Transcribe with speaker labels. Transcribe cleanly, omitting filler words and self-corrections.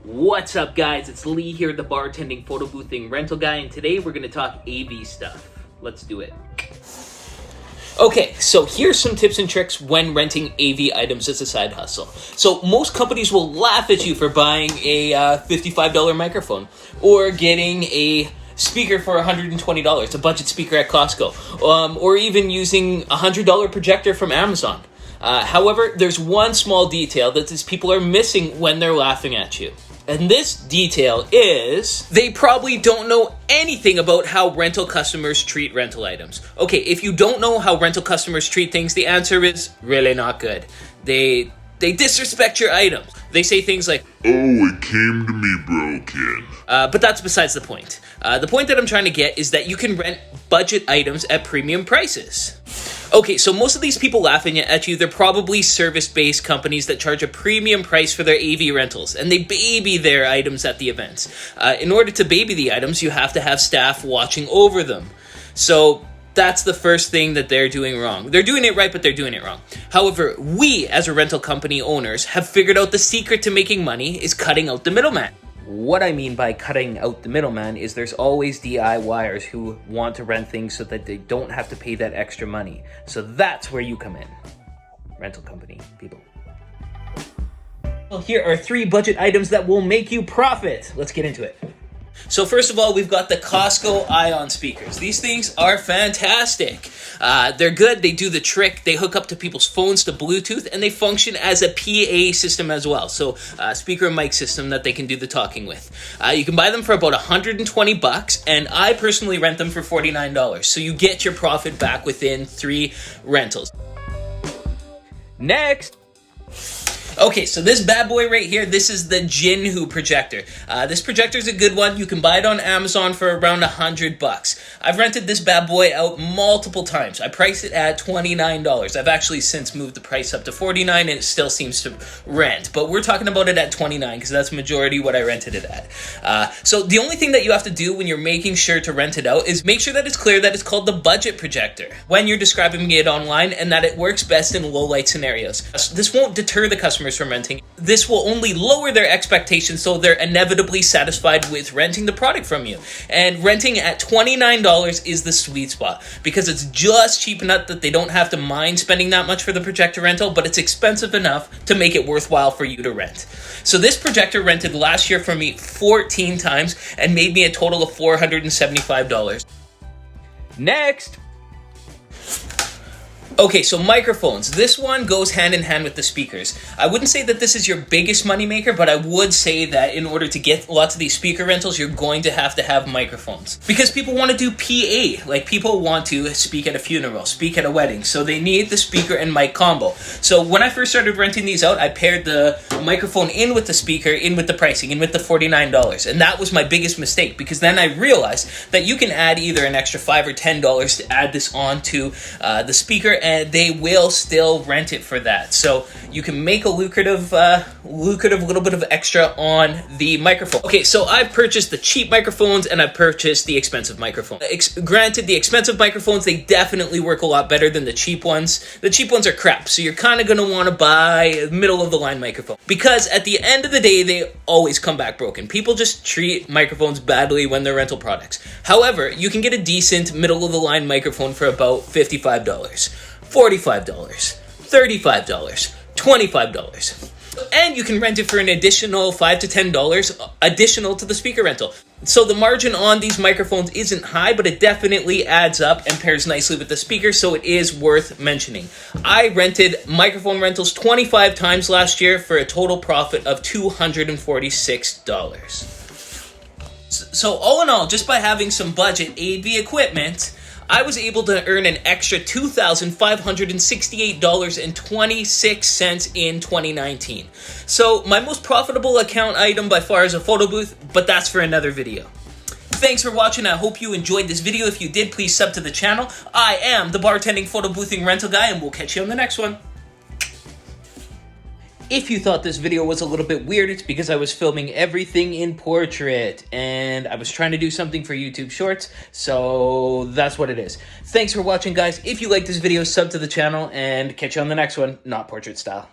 Speaker 1: What's up, guys? It's Lee here, the bartending, photo boothing rental guy, and today we're going to talk AV stuff. Let's do it. Okay, so here's some tips and tricks when renting AV items as a side hustle. So most companies will laugh at you for buying a $55 microphone or getting a speaker for $120, a budget speaker at Costco, or even using a $100 projector from Amazon. However, there's one small detail that these people are missing when they're laughing at you. And this detail is they probably don't know anything about how rental customers treat rental items. Okay, if you don't know how rental customers treat things, the answer is really not good. They disrespect your items. They say things like,
Speaker 2: "Oh, it came to me broken."
Speaker 1: But that's besides the point. The point that I'm trying to get is that you can rent budget items at premium prices. Okay, so most of these people laughing at you, they're probably service-based companies that charge a premium price for their AV rentals, and they baby their items at the events. In order to baby the items, you have to have staff watching over them. So that's the first thing that they're doing wrong. They're doing it right, but they're doing it wrong. However, we, as a rental company owners, have figured out the secret to making money is cutting out the middleman. What I mean by cutting out the middleman is there's always DIYers who want to rent things so that they don't have to pay that extra money. So that's where you come in. Rental company people. Well, here are 3 budget items that will make you profit. Let's get into it. So first of all, we've got the Costco Ion Speakers. These things are fantastic. They're good. They do the trick. They hook up to people's phones to Bluetooth, and they function as a PA system as well. So speaker and mic system that they can do the talking with. You can buy them for about $120, and I personally rent them for $49. So you get your profit back within 3 rentals. Next. Okay, so this bad boy right here, this is the Jinhu Projector. This projector is a good one. You can buy it on Amazon for around $100. I've rented this bad boy out multiple times. I priced it at $29. I've actually since moved the price up to $49, and it still seems to rent. But we're talking about it at $29 because that's majority what I rented it at. So the only thing that you have to do when you're making sure to rent it out is make sure that it's clear that it's called the budget projector when you're describing it online, and that it works best in low light scenarios. This won't deter the customers from renting. This will only lower their expectations so they're inevitably satisfied with renting the product from you. And renting at $29 is the sweet spot because it's just cheap enough that they don't have to mind spending that much for the projector rental, but it's expensive enough to make it worthwhile for you to rent. So this projector rented last year for me 14 times and made me a total of $475. Next. Okay, so microphones. This one goes hand in hand with the speakers. I wouldn't say that this is your biggest moneymaker, but I would say that in order to get lots of these speaker rentals, you're going to have microphones. Because people want to do PA. Like, people want to speak at a funeral, speak at a wedding, so they need the speaker and mic combo. So when I first started renting these out, I paired the microphone in with the speaker, in with the pricing, in with the $49. And that was my biggest mistake, because then I realized that you can add either an extra $5 or $10 to add this onto the speaker, and they will still rent it for that. So you can make a lucrative little bit of extra on the microphone. Okay, so I've purchased the cheap microphones and I've purchased the expensive microphones. Granted, the expensive microphones, they definitely work a lot better than the cheap ones. The cheap ones are crap, so you're kind of going to want to buy a middle of the line microphone. Because at the end of the day, they always come back broken. People just treat microphones badly when they're rental products. However, you can get a decent middle of the line microphone for about $55, $45, $35, $25. And you can rent it for an additional $5 to $10 additional to the speaker rental. So the margin on these microphones isn't high, but it definitely adds up and pairs nicely with the speaker, so it is worth mentioning. I rented microphone rentals 25 times last year for a total profit of $246. So all in all, just by having some budget AV equipment, I was able to earn an extra $2,568.26 in 2019. So my most profitable account item by far is a photo booth, but that's for another video. Thanks for watching. I hope you enjoyed this video. If you did, please sub to the channel. I am the bartending, photo boothing rental guy, and we'll catch you on the next one. If you thought this video was a little bit weird, it's because I was filming everything in portrait, and I was trying to do something for YouTube Shorts, so that's what it is. Thanks for watching, guys. If you like this video, sub to the channel, and catch you on the next one, not portrait style.